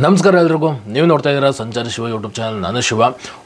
ನಮಸ್ಕಾರ ಎಲ್ರಿಗೂ, ನೀವು ನೋಡ್ತಾ ಇದ್ದೀರಾ ಸಂಚಾರಿ ಶಿವ ಯೂಟ್ಯೂಬ್ ಚಾನಲ್. ನಾನು ಶಿವ.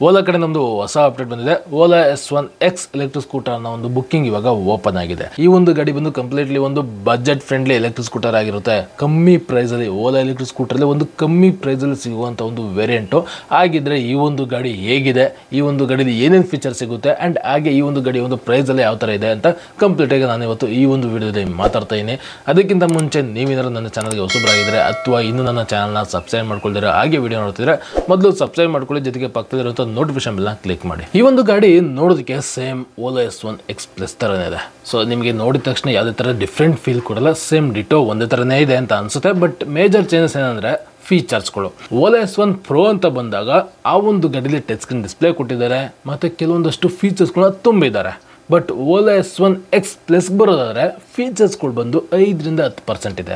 ಓಲಾ ಕಡೆ ನಮ್ಮದು ಹೊಸ ಅಪ್ಡೇಟ್ ಬಂದಿದೆ. Ola S1 X electric scooter ಅನ್ನೋ ಒಂದು ಬುಕ್ಕಿಂಗ್ ಇವಾಗ ಓಪನ್ ಆಗಿದೆ. ಈ ಒಂದು ಗಾಡಿ ಬಂದು ಕಂಪ್ಲೀಟ್ಲಿ ಒಂದು ಬಜೆಟ್ ಫ್ರೆಂಡ್ಲಿ ಎಲೆಕ್ಟ್ರಿಕ್ ಸ್ಕೂಟರ್ ಆಗಿರುತ್ತೆ. ಕಮ್ಮಿ ಪ್ರೈಸಲ್ಲಿ ಓಲಾ ಎಲೆಕ್ಟ್ರಿಕ್ ಸ್ಕೂಟರ್ಲಿ ಒಂದು ಕಮ್ಮಿ ಪ್ರೈಸಲ್ಲಿ ಸಿಗುವಂಥ ಒಂದು ವೇರಿಯಂಟು ಆಗಿದ್ರೆ ಈ ಒಂದು ಗಾಡಿ ಹೇಗಿದೆ, ಈ ಒಂದು ಗಾಡಿಲಿ ಏನೇನು ಫೀಚರ್ ಸಿಗುತ್ತೆ ಆ್ಯಂಡ್ ಹಾಗೆ ಈ ಒಂದು ಗಾಡಿ ಒಂದು ಪ್ರೈಸಲ್ಲಿ ಯಾವ ಥರ ಇದೆ ಅಂತ ಕಂಪ್ಲೀಟಾಗಿ ನಾನು ಇವತ್ತು ಈ ಒಂದು ವಿಡಿಯೋದಲ್ಲಿ ಮಾತಾಡ್ತಾ ಇದ್ದೀನಿ. ಅದಕ್ಕಿಂತ ಮುಂಚೆ ನೀವೇನಾದ್ರು ನನ್ನ ಚಾನಲ್ಗೆ ಹೊಸಬರಾಗಿದ್ದರೆ ಅಥವಾ ಇನ್ನೂ ನನ್ನ ಚಾನಲ್ನ ಸಬ್ಸ್ಕ್ರೈಬ್ ಮಾಡ್ಕೊಳ್ತೀರಾ, ಹಾಗೆ ವಿಡಿಯೋ ನೋಡ್ತಿದ್ರೆ ಮೊದಲು ಸಬ್ಸ್ಕ್ರೈಬ್ ಮಾಡ್ಕೊಳ್ಳಿ, ಜೊತೆಗೆ ಪಕ್ಕದಲ್ಲಿರುವಂಥ ನೋಟಿಫಿಕೇಶನ್ ಬೆಲ್ನ ಕ್ಲಿಕ್ ಮಾಡಿ. ಈ ಒಂದು ಗಾಡಿ ನೋಡೋದಕ್ಕೆ same Ola S1 X plus ಥರನೇ ಇದೆ. ಸೊ ನಿಮಗೆ ನೋಡಿದ ತಕ್ಷಣ ಯಾವುದೇ ಥರ ಡಿಫ್ರೆಂಟ್ ಫೀಲ್ ಕೊಡಲ್ಲ, ಸೇಮ್ ಡಿಟೋ ಒಂದೇ ಥರನೇ ಇದೆ ಅಂತ ಅನಿಸುತ್ತೆ. ಬಟ್ ಮೇಜರ್ ಚೇಂಜಸ್ ಏನಂದರೆ ಫೀಚರ್ಸ್ಗಳು. ಓಲಾ S1 Pro ಅಂತ ಬಂದಾಗ ಆ ಒಂದು ಗಾಡಿಲಿ ಟಚ್ ಸ್ಕ್ರೀನ್ ಡಿಸ್ಪ್ಲೇ ಕೊಟ್ಟಿದ್ದಾರೆ ಮತ್ತು ಕೆಲವೊಂದಷ್ಟು ಫೀಚರ್ಸ್ಗಳನ್ನ ತುಂಬಿದ್ದಾರೆ. But Ola S1 X plus ಬರೋದಾದರೆ ಫೀಚರ್ಸ್ಗಳು ಬಂದು 5ರಿಂದ 10% ಇದೆ.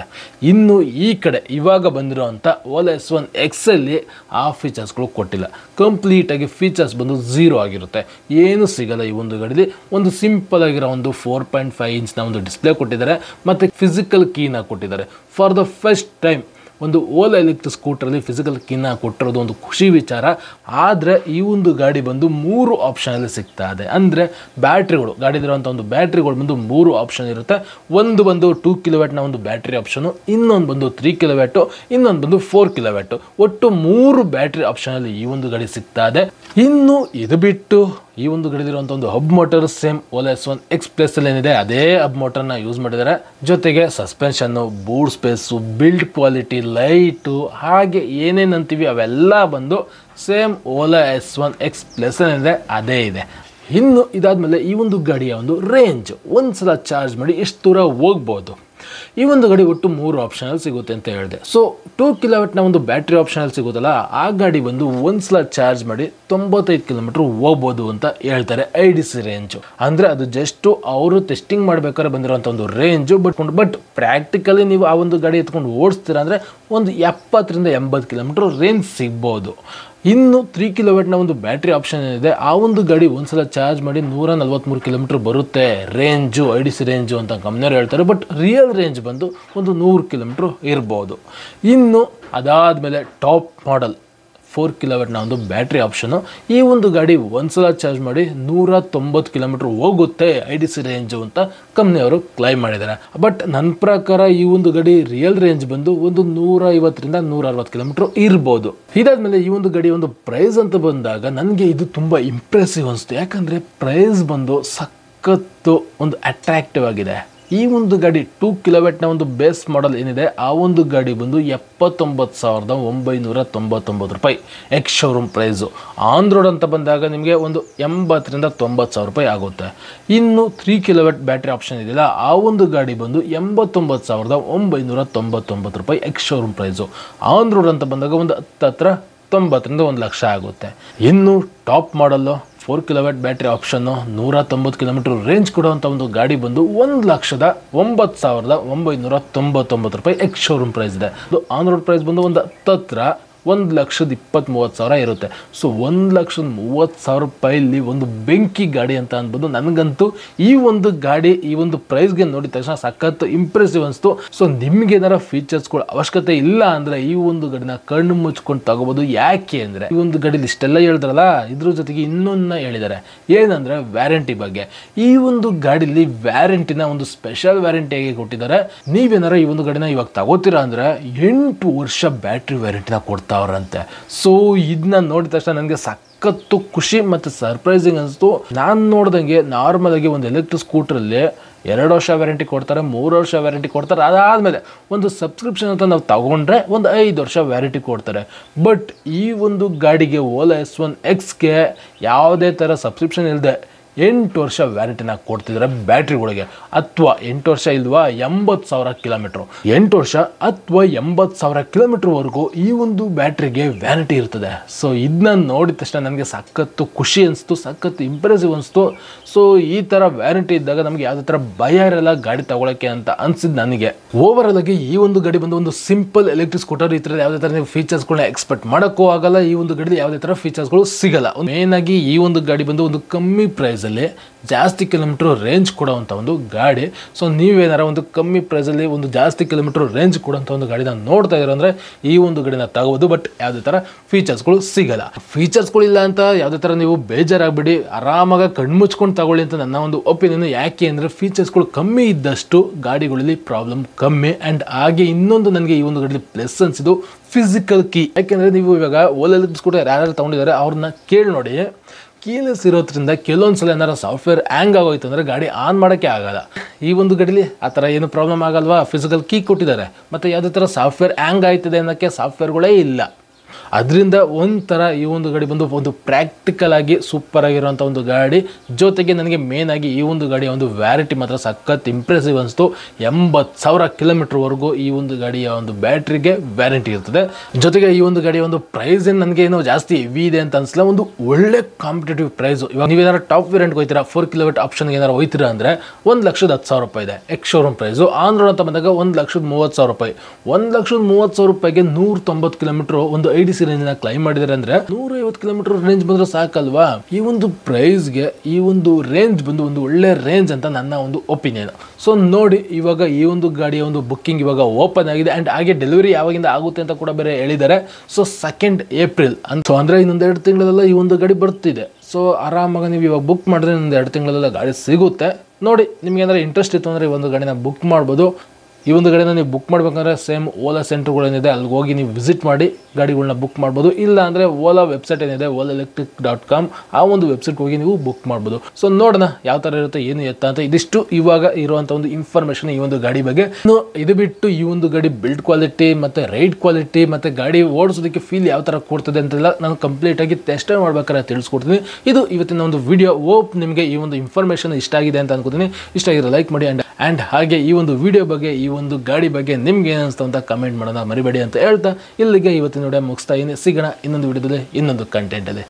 ಇನ್ನು ಈ ಕಡೆ ಇವಾಗ ಬಂದಿರೋವಂಥ ಓಲಾ S1 Xಲ್ಲಿ ಆ ಫೀಚರ್ಸ್ಗಳು ಕೊಟ್ಟಿಲ್ಲ. ಕಂಪ್ಲೀಟಾಗಿ ಫೀಚರ್ಸ್ ಬಂದು 0 ಆಗಿರುತ್ತೆ, ಏನು ಸಿಗಲ್ಲ. ಈ ಒಂದು ಗಾಡಿಲಿ ಒಂದು ಸಿಂಪಲ್ ಆಗಿರೋ ಒಂದು 4.5 ಇಂಚ್ನ ಒಂದು ಡಿಸ್ಪ್ಲೇ ಕೊಟ್ಟಿದ್ದಾರೆ ಮತ್ತು ಫಿಸಿಕಲ್ ಕೀನ ಕೊಟ್ಟಿದ್ದಾರೆ. ಫಾರ್ ದ ಫಸ್ಟ್ ಟೈಮ್ ಒಂದು ಓಲಾ ಎಲೆಕ್ಟ್ರಿಕ್ ಸ್ಕೂಟ್ರಲ್ಲಿ ಫಿಸಿಕಲ್ ಕೀನ ಕೊಟ್ಟಿರೋದು ಒಂದು ಖುಷಿ ವಿಚಾರ. ಆದರೆ ಈ ಒಂದು ಗಾಡಿ ಬಂದು 3 ಆಪ್ಷನಲ್ಲಿ ಸಿಗ್ತಾ ಇದೆ. ಅಂದರೆ ಬ್ಯಾಟ್ರಿಗಳು, ಗಾಡಿಲಿರುವಂಥ ಒಂದು ಬ್ಯಾಟ್ರಿಗಳು ಬಂದು 3 ಆಪ್ಷನ್ ಇರುತ್ತೆ. ಒಂದು ಬಂದು 2 kW ಒಂದು ಬ್ಯಾಟ್ರಿ ಆಪ್ಷನು, ಇನ್ನೊಂದು ಬಂದು 3 kW, ಇನ್ನೊಂದು ಬಂದು 4 kW. ಒಟ್ಟು 3 ಬ್ಯಾಟ್ರಿ ಆಪ್ಷನಲ್ಲಿ ಈ ಒಂದು ಗಾಡಿ ಸಿಗ್ತಾ ಇದೆ. ಇನ್ನು ಇದು ಬಿಟ್ಟು ಈ ಒಂದು ಗಾಡಿಲಿರುವಂಥ ಒಂದು hub motor same Ola S1 X ಪ್ಲಸ್ಸಲ್ಲಿ ಏನಿದೆ ಅದೇ ಹಬ್ ಮೋಟರ್ನ ಯೂಸ್ ಮಾಡಿದ್ದಾರೆ. ಜೊತೆಗೆ suspension, boot space, build quality, light, ಹಾಗೆ ಏನೇನು ಅಂತೀವಿ ಅವೆಲ್ಲ ಬಂದು same Ola S1 X plus ಏನಿದೆ ಅದೇ ಇದೆ. ಇನ್ನು ಇದಾದಮೇಲೆ ಈ ಒಂದು ಗಾಡಿಯ ಒಂದು ರೇಂಜ್, ಒಂದು ಸಲ ಚಾರ್ಜ್ ಮಾಡಿ ಎಷ್ಟು ದೂರ ಹೋಗ್ಬೋದು. ಈ ಒಂದು ಗಾಡಿ ಒಟ್ಟು 3 ಆಪ್ಷನಲ್ಲಿ ಸಿಗುತ್ತೆ ಅಂತ ಹೇಳಿದೆ. ಸೊ 2 kW ಒಂದು ಬ್ಯಾಟ್ರಿ ಆಪ್ಷನಲ್ಲಿ ಸಿಗುತ್ತಲ್ಲ, ಆ ಗಾಡಿ ಬಂದು ಒಂದು ಸಲ ಚಾರ್ಜ್ ಮಾಡಿ 95 km ಹೋಗ್ಬೋದು ಅಂತ ಹೇಳ್ತಾರೆ IDC ರೇಂಜು. ಅಂದರೆ ಅದು ಜಸ್ಟು ಅವರು ಟೆಸ್ಟಿಂಗ್ ಮಾಡಬೇಕಾದ್ರೆ ಬಂದಿರೋಂಥ ಒಂದು ರೇಂಜು. ಬಟ್ ಪ್ರಾಕ್ಟಿಕಲಿ ನೀವು ಆ ಒಂದು ಗಾಡಿ ಎತ್ಕೊಂಡು ಓಡಿಸ್ತೀರ ಅಂದರೆ ಒಂದು 70ರಿಂದ 80 km ರೇಂಜ್ ಸಿಗ್ಬೋದು. ಇನ್ನು 3 kW ಒಂದು ಬ್ಯಾಟ್ರಿ ಆಪ್ಷನ್ ಏನಿದೆ, ಆ ಒಂದು ಗಾಡಿ ಒಂದ್ಸಲ ಚಾರ್ಜ್ ಮಾಡಿ 143 km ಬರುತ್ತೆ ರೇಂಜು, IDC ರೇಂಜು ಅಂತ ಕಂಪ್ನಿಯವ್ರು ಹೇಳ್ತಾರೆ. ಬಟ್ ರಿಯಲ್ ರೇಂಜ್ ಬಂದು ಒಂದು 100 km ಇರ್ಬೋದು. ಇನ್ನು ಅದಾದಮೇಲೆ ಟಾಪ್ ಮಾಡೆಲ್ 4 kW ಒಂದು ಬ್ಯಾಟ್ರಿ ಆಪ್ಷನು. ಈ ಒಂದು ಗಾಡಿ ಒಂದ್ಸಲ ಚಾರ್ಜ್ ಮಾಡಿ 190 km ಹೋಗುತ್ತೆ IDC ರೇಂಜು ಅಂತ ಕಂಪ್ನಿಯವರು ಕ್ಲೈಮ್ ಮಾಡಿದ್ದಾರೆ. ಬಟ್ ನನ್ನ ಪ್ರಕಾರ ಈ ಒಂದು ಗಾಡಿ ರಿಯಲ್ ರೇಂಜ್ ಬಂದು ಒಂದು 150ರಿಂದ 160 km ಇರ್ಬೋದು. ಇದಾದ್ಮೇಲೆ ಈ ಒಂದು ಗಾಡಿ ಒಂದು ಪ್ರೈಸ್ ಅಂತ ಬಂದಾಗ ನನಗೆ ಇದು ತುಂಬ ಇಂಪ್ರೆಸಿವ್ ಅನಿಸ್ತು. ಯಾಕಂದರೆ ಪ್ರೈಸ್ ಬಂದು ಸಖತ್ತು ಒಂದು ಅಟ್ರಾಕ್ಟಿವ್ ಆಗಿದೆ. ಈ ಒಂದು ಗಾಡಿ 2 kW ಒಂದು ಬೇಸ್ ಮಾಡೆಲ್ ಏನಿದೆ, ಆ ಒಂದು ಗಾಡಿ ಬಂದು 79,999 ರೂಪಾಯಿ ex showroom price. On road ಅಂತ ಬಂದಾಗ ನಿಮಗೆ ಒಂದು 80ರಿಂದ 90,000 ರೂಪಾಯಿ ಆಗುತ್ತೆ. ಇನ್ನು 3 kW ಬ್ಯಾಟ್ರಿ ಆಪ್ಷನ್ ಇದೆಯಲ್ಲ, ಆ ಒಂದು ಗಾಡಿ ಬಂದು 89,999 ರೂಪಾಯಿ ex showroom price. On road ಅಂತ ಬಂದಾಗ ಒಂದು ಹತ್ರ 90ರಿಂದ 1 ಲಕ್ಷ ಆಗುತ್ತೆ. ಇನ್ನು top model 4 kW battery option, 190 km range ಕೊಡುವಂಥ ಒಂದು ಗಾಡಿ ಬಂದು 1,09,999 ರೂಪಾಯಿ ಎಕ್ಸ್ ಶೋರೂಮ್ ಪ್ರೈಸ್ ಇದೆ. ಅದು ಆನ್ ರೋಡ್ ಪ್ರೈಸ್ ಬಂದು ಒಂದು ಹತ್ರ 1,20,30,000 ಇರುತ್ತೆ. ಸೊ 1,30,000 ರೂಪಾಯಲ್ಲಿ ಒಂದು ಬೆಂಕಿ ಗಾಡಿ ಅಂತ ಅನ್ಬೋದು. ನನಗಂತೂ ಈ ಒಂದು ಗಾಡಿ ಈ ಒಂದು ಪ್ರೈಸ್ಗೆ ನೋಡಿದ ತಕ್ಷಣ ಸಖತ್ತು ಇಂಪ್ರೆಸಿವ್ ಅನಿಸ್ತು. ಸೊ ನಿಮ್ಗೆ ಏನಾರ ಫೀಚರ್ಸ್ಗಳು ಅವಶ್ಯಕತೆ ಇಲ್ಲ ಅಂದರೆ ಈ ಒಂದು ಗಾಡಿನ ಕಣ್ಣು ಮುಚ್ಕೊಂಡು ತಗೋಬೋದು. ಯಾಕೆ ಅಂದರೆ ಈ ಒಂದು ಗಾಡಿಲಿ ಇಷ್ಟೆಲ್ಲ ಹೇಳಿದ್ರಲ್ಲ, ಇದ್ರ ಜೊತೆಗೆ ಇನ್ನೊಂದನ್ನ ಹೇಳಿದ್ದಾರೆ, ಏನಂದರೆ ವ್ಯಾರಂಟಿ ಬಗ್ಗೆ. ಈ ಒಂದು ಗಾಡಿಲಿ ವ್ಯಾರಂಟಿನ ಒಂದು ಸ್ಪೆಷಲ್ ವ್ಯಾರಂಟಿಯಾಗಿ ಕೊಟ್ಟಿದ್ದಾರೆ. ನೀವೇನಾರ ಈ ಒಂದು ಗಾಡಿನ ಇವಾಗ ತಗೋತೀರಾ ಅಂದರೆ 8 ವರ್ಷ ಬ್ಯಾಟ್ರಿ ವ್ಯಾರಂಟಿನ ಕೊಡ್ತಾ ಅವ್ರಂತೆ. ಸೊ ಇದನ್ನ ನೋಡಿದ ತಕ್ಷಣ ನನಗೆ ಸಖತ್ತು ಖುಷಿ ಮತ್ತು ಸರ್ಪ್ರೈಸಿಂಗ್ ಅನಿಸ್ತು. ನಾನು ನೋಡ್ದಂಗೆ ನಾರ್ಮಲ್ ಆಗಿ ಒಂದು ಎಲೆಕ್ಟ್ರಿಕ್ ಸ್ಕೂಟ್ರಲ್ಲಿ 2 ವರ್ಷ ವ್ಯಾರಂಟಿ ಕೊಡ್ತಾರೆ, 3 ವರ್ಷ ವ್ಯಾರಂಟಿ ಕೊಡ್ತಾರೆ. ಅದಾದಮೇಲೆ ಒಂದು ಸಬ್ಸ್ಕ್ರಿಪ್ಷನ್ ಅಂತ ನಾವು ತಗೊಂಡ್ರೆ ಒಂದು 5 ವರ್ಷ ವ್ಯಾರಂಟಿ ಕೊಡ್ತಾರೆ. ಬಟ್ ಈ ಒಂದು ಗಾಡಿಗೆ ಓಲಾ S1 Xಗೆ ಯಾವುದೇ ಥರ ಸಬ್ಸ್ಕ್ರಿಪ್ಷನ್ ಇಲ್ಲದೆ 8 ವರ್ಷ ವ್ಯಾರಂಟಿನ ಕೊಡ್ತಿದ್ದಾರೆ ಬ್ಯಾಟ್ರಿಗಳಿಗೆ. ಅಥವಾ 8 ವರ್ಷ ಇಲ್ವಾ 80,000 ಕಿಲೋಮೀಟ್ರು, 8 ವರ್ಷ ಅಥವಾ 80,000 ಕಿಲೋಮೀಟ್ರ್ವರೆಗೂ ಈ ಒಂದು ಬ್ಯಾಟ್ರಿಗೆ ವ್ಯಾರಂಟಿ ಇರ್ತದೆ. ಸೊ ಇದನ್ನ ನೋಡಿದ ತಕ್ಷಣ ನನಗೆ ಸಖತ್ತು ಖುಷಿ ಅನಿಸ್ತು, ಸಖತ್ತು ಇಂಪ್ರೆಸಿವ್ ಅನಿಸ್ತು. ಸೊ ಈ ಥರ ವ್ಯಾರಂಟಿ ಇದ್ದಾಗ ನಮಗೆ ಯಾವುದೇ ಥರ ಭಯ ಇರಲ್ಲ ಗಾಡಿ ತಗೊಳ್ಳೋಕ್ಕೆ ಅಂತ ಅನಿಸಿದ್ದು ನನಗೆ. ಓವರಾಲ್ ಆಗಿ ಈ ಒಂದು ಗಾಡಿ ಬಂದು ಒಂದು ಸಿಂಪಲ್ ಎಲೆಕ್ಟ್ರಿಕ್ ಸ್ಕೂಟರ್. ಈ ಥರ ಯಾವುದೇ ಥರ ನೀವು ಫೀಚರ್ಸ್ಗಳನ್ನ ಎಕ್ಸ್ಪೆಕ್ಟ್ ಮಾಡೋಕ್ಕೂ ಆಗಲ್ಲ. ಈ ಒಂದು ಗಾಡಿಲಿ ಯಾವುದೇ ಥರ ಫೀಚರ್ಸ್ಗಳು ಸಿಗಲ್ಲ. ಮೇನ್ ಆಗಿ ಈ ಒಂದು ಗಾಡಿ ಬಂದು ಒಂದು ಕಮ್ಮಿ ಪ್ರೈಸ್ ಪ್ರೈಸಲ್ಲಿ ಜಾಸ್ತಿ ಕಿಲೋಮೀಟ್ರ್ ರೇಂಜ್ ಕೊಡೋವಂಥ ಒಂದು ಗಾಡಿ. ಸೊ ನೀವೇನಾರ ಒಂದು ಕಮ್ಮಿ ಪ್ರೈಸಲ್ಲಿ ಒಂದು ಜಾಸ್ತಿ ಕಿಲೋಮೀಟ್ರ್ ರೇಂಜ್ ಕೊಡೋಂಥ ಒಂದು ಗಾಡಿನ ನೋಡ್ತಾ ಇದ್ದೀರ ಅಂದರೆ ಈ ಒಂದು ಗಾಡಿನ ತಗೋಬೋದು. ಬಟ್ ಯಾವುದೇ ಥರ ಫೀಚರ್ಸ್ಗಳು ಸಿಗಲ್ಲ. ಫೀಚರ್ಸ್ಗಳು ಇಲ್ಲ ಅಂತ ಯಾವುದೇ ಥರ ನೀವು ಬೇಜಾರಾಗ್ಬಿಡಿ, ಆರಾಮಾಗಿ ಕಣ್ಮುಚ್ಕೊಂಡು ತಗೊಳ್ಳಿ ಅಂತ ನನ್ನ ಒಂದು ಒಪಿನಿಯನ್. ಯಾಕೆ ಅಂದರೆ ಫೀಚರ್ಸ್ಗಳು ಕಮ್ಮಿ ಇದ್ದಷ್ಟು ಗಾಡಿಗಳಲ್ಲಿ ಪ್ರಾಬ್ಲಮ್ ಕಮ್ಮಿ. ಆ್ಯಂಡ್ ಹಾಗೆ ಇನ್ನೊಂದು ನನಗೆ ಈ ಒಂದು ಗಾಡಿಲಿ ಪ್ಲಸ್ ಅನ್ಸಿದ್ದು ಫಿಸಿಕಲ್ ಕೀ. ಯಾಕೆಂದರೆ ನೀವು ಇವಾಗ ಓಲಾ ಎಲೆಕ್ಟ್ರಿಕ್ ಸ್ಕೂಟರ್ ಯಾರ್ಯಾರು ತೊಗೊಂಡಿದ್ದಾರೆ ಅವ್ರನ್ನ ಕೇಳಿ ನೋಡಿ, ಕೀಲೆಸ್ ಇರೋದ್ರಿಂದ ಕೆಲವೊಂದು ಸಲ ಏನಾರು ಸಾಫ್ಟ್ವೇರ್ ಹ್ಯಾಂಗ್ ಆಗೋಯ್ತು ಅಂದರೆ ಗಾಡಿ ಆನ್ ಮಾಡೋಕ್ಕೆ ಆಗಲ್ಲ. ಈ ಒಂದು ಗಾಡೀಲಿ ಆ ಥರ ಏನು ಪ್ರಾಬ್ಲಮ್ ಆಗಲ್ವಾ, ಫಿಸಿಕಲ್ ಕೀ ಕೊಟ್ಟಿದ್ದಾರೆ. ಮತ್ತು ಯಾವುದೇ ಥರ ಸಾಫ್ಟ್ವೇರ್ ಹ್ಯಾಂಗ್ ಆಯ್ತದೆ ಅನ್ನೋಕ್ಕೆ ಸಾಫ್ಟ್ವೇರ್ಗಳೇ ಇಲ್ಲ. ಅದರಿಂದ ಒಂಥರ ಈ ಒಂದು ಗಾಡಿ ಬಂದು ಒಂದು ಪ್ರಾಕ್ಟಿಕಲ್ ಆಗಿ ಸೂಪರ್ ಆಗಿರುವಂಥ ಒಂದು ಗಾಡಿ. ಜೊತೆಗೆ ನನಗೆ ಮೇನ್ ಆಗಿ ಈ ಒಂದು ಗಾಡಿಯ ಒಂದು ವ್ಯಾರಂಟಿ ಮಾತ್ರ ಸಖತ್ ಇಂಪ್ರೆಸಿವ್ ಅನಿಸ್ತು. 80,000 ಕಿಲೋಮೀಟರ್ವರೆಗೂ ಈ ಒಂದು ಗಾಡಿಯ ಒಂದು ಬ್ಯಾಟ್ರಿಗೆ ವ್ಯಾರಂಟಿ ಇರ್ತದೆ. ಜೊತೆಗೆ ಈ ಒಂದು ಗಾಡಿಯ ಒಂದು ಪ್ರೈಸ್ ಏನು ನನಗೆ ಏನೋ ಜಾಸ್ತಿ ಹೆವಿ ಇದೆ ಅಂತ ಅನಿಸಲ್ಲ. ಒಂದು ಒಳ್ಳೆ ಕಾಂಪಿಟೇಟಿವ್ ಪ್ರೈಸು. ಇವಾಗ ನೀವೇನಾರು ಟಾಪ್ ವೇರಿಯಂಟ್ಗೆ ಹೋಗ್ತೀರಾ, 4 kW ಆಪ್ಷನ್ಗೆ ಏನಾರು ಹೋಗ್ತೀರಾ ಅಂದರೆ 1,10,000 ರೂಪಾಯಿ ಇದೆ X showroom price. On road ಅಂತ ಬಂದಾಗ 1,30,000 ರೂಪಾಯಿ. 1,30,000 ರೂಪಾಯಿಗೆ 190 ಕಿಲೋಮೀಟರ್ ಒಂದು IDC ರೇಂಜ್ನ ಕ್ಲೈಮ್ ಮಾಡಿದ್ದಾರೆ ಅಂದರೆ 150 ಕಿಲೋಮೀಟರ್ ರೇಂಜ್ ಬಂದ್ರೆ ಸಾಕಲ್ವಾ. ಈ ಒಂದು ಪ್ರೈಸ್ಗೆ ಈ ಒಂದು ರೇಂಜ್ ಬಂದು ಒಂದು ಒಳ್ಳೆ ರೇಂಜ್ ಅಂತ ನನ್ನ ಒಂದು ಒಪಿನಿಯನ್. ಸೊ ನೋಡಿ, ಇವಾಗ ಈ ಒಂದು ಗಾಡಿಯ ಒಂದು ಬುಕ್ಕಿಂಗ್ ಇವಾಗ ಓಪನ್ ಆಗಿದೆ. ಆ್ಯಂಡ್ ಹಾಗೆ ಡೆಲಿವರಿ ಯಾವಾಗಿಂದ ಆಗುತ್ತೆ ಅಂತ ಕೂಡ ಬೇರೆ ಹೇಳಿದ್ದಾರೆ. ಸೊ 2nd ಏಪ್ರಿಲ್ ಸೊ ಅಂದರೆ ಇನ್ನೊಂದು 2 ತಿಂಗಳಲ್ಲೆಲ್ಲ ಈ ಒಂದು ಗಾಡಿ ಬರ್ತಿದೆ. ಸೊ ಆರಾಮಾಗಿ ನೀವು ಇವಾಗ ಬುಕ್ ಮಾಡಿದ್ರೆ ಇನ್ನೊಂದು 2 ತಿಂಗಳಲ್ಲೆಲ್ಲ ಗಾಡಿ ಸಿಗುತ್ತೆ. ನೋಡಿ, ನಿಮ್ಗೆ ಏನಾದ್ರು ಇಂಟ್ರೆಸ್ಟ್ ಇತ್ತು ಅಂದರೆ ಈ ಒಂದು ಗಾಡಿನ ಬುಕ್ ಮಾಡ್ಬೋದು. ಈ ಒಂದು ಗಾಡಿನ ನೀವು ಬುಕ್ ಮಾಡ್ಬೇಕಂದ್ರೆ ಸೇಮ್ ಓಲಾ ಸೆಂಟರ್ಗಳೇನಿದೆ ಅಲ್ಲಿಗೆ ಹೋಗಿ ನೀವು ವಿಸಿಟ್ ಮಾಡಿ ಗಾಡಿಗಳನ್ನ ಬುಕ್ ಮಾಡ್ಬೋದು. ಇಲ್ಲ ಅಂದರೆ ಓಲಾ ವೆಬ್ಸೈಟ್ ಏನಿದೆ olaelectric.com ಆ ಒಂದು ವೆಬ್ಸೈಟ್ ಹೋಗಿ ನೀವು ಬುಕ್ ಮಾಡ್ಬೋದು. ಸೊ ನೋಡೋಣ ಯಾವ ಥರ ಇರುತ್ತೆ, ಏನು ಎತ್ತ ಅಂತ. ಇದಿಷ್ಟು ಇವಾಗ ಇರುವಂಥ ಒಂದು ಇನ್ಫಾರ್ಮೇಷನ್ ಈ ಒಂದು ಗಾಡಿ ಬಗ್ಗೆ. ಇದು ಬಿಟ್ಟು ಈ ಒಂದು ಗಾಡಿ ಬಿಲ್ಡ್ ಕ್ವಾಲಿಟಿ ಮತ್ತು ರೈಡ್ ಕ್ವಾಲಿಟಿ ಮತ್ತು ಗಾಡಿ ಓಡಿಸೋದಕ್ಕೆ ಫೀಲ್ ಯಾವ ಥರ ಕೊಡ್ತದೆ ಅಂತೆಲ್ಲ ನಾನು ಕಂಪ್ಲೀಟಾಗಿ ಟೆಸ್ಟ್ ಮಾಡ್ಬೇಕಾದ್ರೆ ತಿಳಿಸ್ಕೊಡ್ತೀನಿ. ಇದು ಇವತ್ತಿನ ಒಂದು ವಿಡಿಯೋ. ಹೋಪ್ ನಿಮಗೆ ಈ ಒಂದು ಇನ್ಫಾರ್ಮೇಷನ್ ಇಷ್ಟ ಆಗಿದೆ ಅಂತ ಅನ್ಕೋತೀನಿ. ಇಷ್ಟ ಆಗಿರೋ ಲೈಕ್ ಮಾಡಿ. ಆ್ಯಂಡ್ ಹಾಗೆ ಈ ಒಂದು ವಿಡಿಯೋ ಬಗ್ಗೆ, ಈ ಒಂದು ಗಾಡಿ ಬಗ್ಗೆ ನಿಮ್ಗೆ ಏನು ಅನಿಸ್ತು ಅಂತ ಕಮೆಂಟ್ ಮಾಡೋಣ ಮರಿಬೇಡಿ ಅಂತ ಹೇಳ್ತಾ ಇಲ್ಲಿಗೆ ಇವತ್ತಿನ ವಿಡಿಯೋ ಮುಗಿಸ್ತಾ ಇದ್ದೀನಿ. ಸಿಗೋಣ ಇನ್ನೊಂದು ವಿಡಿಯೋದಲ್ಲಿ ಇನ್ನೊಂದು ಕಂಟೆಂಟಲ್ಲಿ.